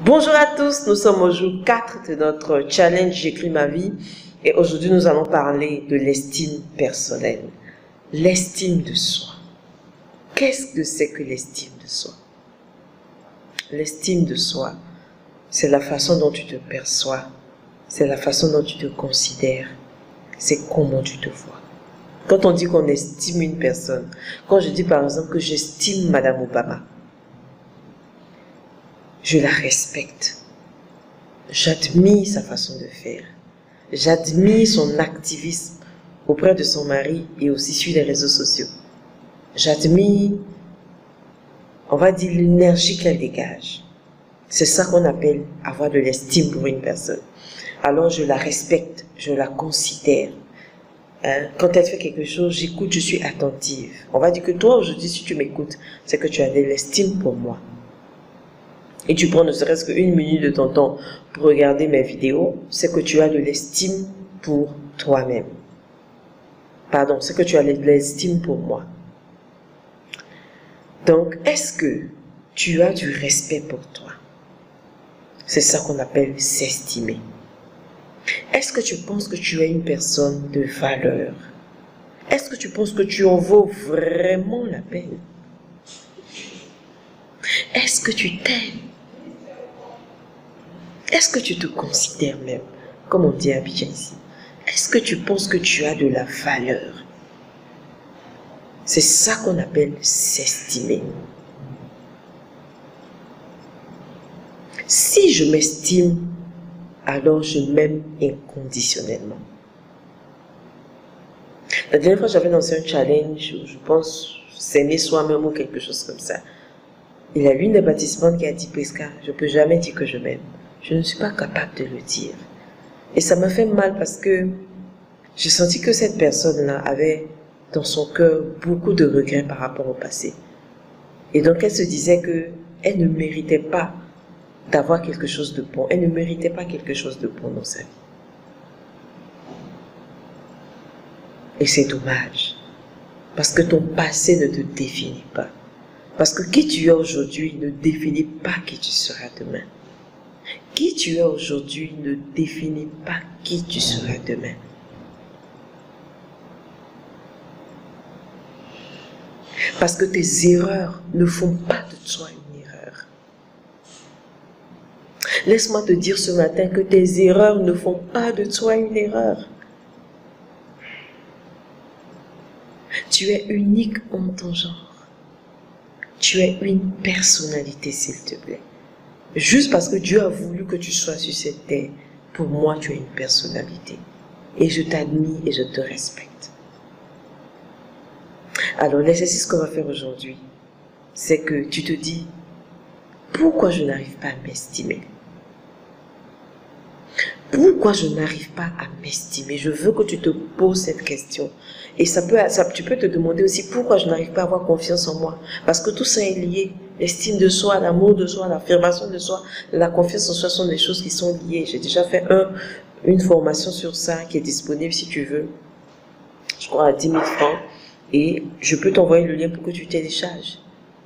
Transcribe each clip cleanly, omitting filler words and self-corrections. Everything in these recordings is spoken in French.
Bonjour à tous, nous sommes au jour 4 de notre challenge J'écris ma vie et aujourd'hui nous allons parler de l'estime personnelle. L'estime de soi. Qu'est-ce que c'est que l'estime de soi? L'estime de soi, c'est la façon dont tu te perçois, c'est la façon dont tu te considères, c'est comment tu te vois. Quand on dit qu'on estime une personne, quand je dis par exemple que j'estime Madame Obama, je la respecte. J'admire sa façon de faire. J'admire son activisme auprès de son mari et aussi sur les réseaux sociaux. J'admire, on va dire, l'énergie qu'elle dégage. C'est ça qu'on appelle avoir de l'estime pour une personne. Alors je la respecte, je la considère. Quand elle fait quelque chose, j'écoute, je suis attentive. On va dire que toi aujourd'hui, si tu m'écoutes, c'est que tu as de l'estime pour moi. Et tu prends ne serait-ce qu'une minute de ton temps pour regarder mes vidéos, c'est que tu as de l'estime pour toi-même. Pardon, c'est que tu as de l'estime pour moi. Donc, est-ce que tu as du respect pour toi? C'est ça qu'on appelle s'estimer. Est-ce que tu penses que tu es une personne de valeur? Est-ce que tu penses que tu en vaux vraiment la peine? Est-ce que tu t'aimes? Est-ce que tu te considères même, comme on dit à Abidjan ici? Est-ce que tu penses que tu as de la valeur? C'est ça qu'on appelle s'estimer. Si je m'estime, alors je m'aime inconditionnellement. La dernière fois, j'avais lancé un challenge, je pense, s'aimer soi-même ou quelque chose comme ça. Il y a une des participantes qui a dit, Prisca, je ne peux jamais dire que je m'aime. Je ne suis pas capable de le dire. Et ça m'a fait mal parce que j'ai senti que cette personne-là avait dans son cœur beaucoup de regrets par rapport au passé. Et donc elle se disait qu'elle ne méritait pas d'avoir quelque chose de bon. Elle ne méritait pas quelque chose de bon dans sa vie. Et c'est dommage. Parce que ton passé ne te définit pas. Parce que qui tu es aujourd'hui ne définit pas qui tu seras demain. Qui tu es aujourd'hui ne définit pas qui tu seras demain. Parce que tes erreurs ne font pas de toi une erreur. Laisse-moi te dire ce matin que tes erreurs ne font pas de toi une erreur. Tu es unique en ton genre. Tu es une personnalité, s'il te plaît. Juste parce que Dieu a voulu que tu sois sur cette terre, pour moi, tu es une personnalité. Et je t'admire et je te respecte. Alors, l'exercice qu'on va faire aujourd'hui, c'est que tu te dis, pourquoi je n'arrive pas à m'estimer? Pourquoi je n'arrive pas à m'estimer? Je veux que tu te poses cette question. Et tu peux te demander aussi pourquoi je n'arrive pas à avoir confiance en moi. Parce que tout ça est lié. L'estime de soi, l'amour de soi, l'affirmation de soi, la confiance en soi sont des choses qui sont liées. J'ai déjà fait une formation sur ça qui est disponible si tu veux. Je crois à 10 000 francs. Et je peux t'envoyer le lien pour que tu télécharges.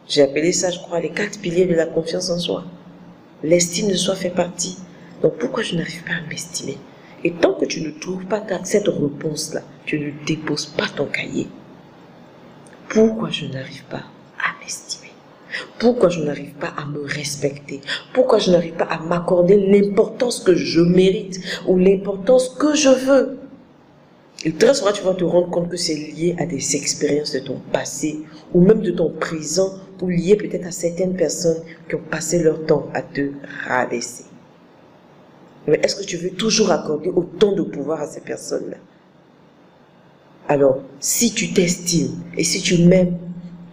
J'ai appelé ça, je crois, les 4 piliers de la confiance en soi. L'estime de soi fait partie. Donc pourquoi je n'arrive pas à m'estimer? Et tant que tu ne trouves pas cette réponse-là, tu ne déposes pas ton cahier. Pourquoi je n'arrive pas à m'estimer? Pourquoi je n'arrive pas à me respecter? Pourquoi je n'arrive pas à m'accorder l'importance que je mérite ou l'importance que je veux? Et très souvent, tu vas te rendre compte que c'est lié à des expériences de ton passé ou même de ton présent ou lié peut-être à certaines personnes qui ont passé leur temps à te rabaisser. Mais est-ce que tu veux toujours accorder autant de pouvoir à ces personnes-là? Alors, si tu t'estimes et si tu m'aimes,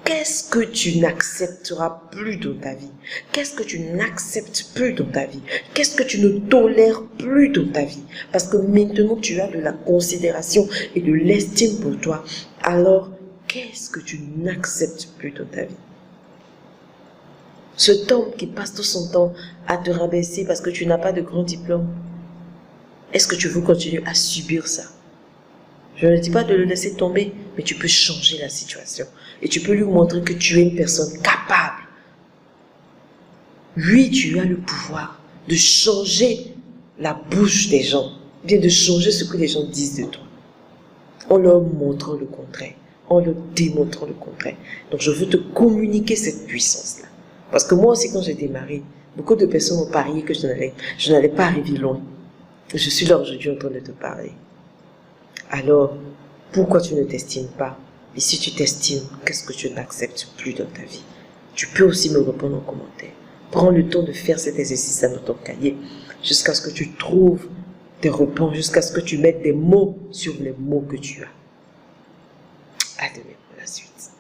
qu'est-ce que tu n'accepteras plus dans ta vie? Qu'est-ce que tu n'acceptes plus dans ta vie? Qu'est-ce que tu ne tolères plus dans ta vie? Parce que maintenant tu as de la considération et de l'estime pour toi. Alors, qu'est-ce que tu n'acceptes plus dans ta vie? Cet homme qui passe tout son temps à te rabaisser parce que tu n'as pas de grand diplôme, est-ce que tu veux continuer à subir ça? Je ne dis pas de le laisser tomber, mais tu peux changer la situation. Et tu peux lui montrer que tu es une personne capable Oui, tu as le pouvoir de changer la bouche des gens, bien de changer ce que les gens disent de toi, en leur montrant le contraire, en leur démontrant le contraire. Donc je veux te communiquer cette puissance-là. Parce que moi aussi, quand j'ai démarré, beaucoup de personnes ont parié que je n'allais pas arriver loin. Je suis là aujourd'hui en train de te parler. Alors, pourquoi tu ne t'estimes pas? Et si tu t'estimes, qu'est-ce que tu n'acceptes plus dans ta vie? Tu peux aussi me répondre en commentaire. Prends le temps de faire cet exercice dans ton cahier jusqu'à ce que tu trouves tes réponses, jusqu'à ce que tu mettes des mots sur les mots que tu as. À demain pour la suite.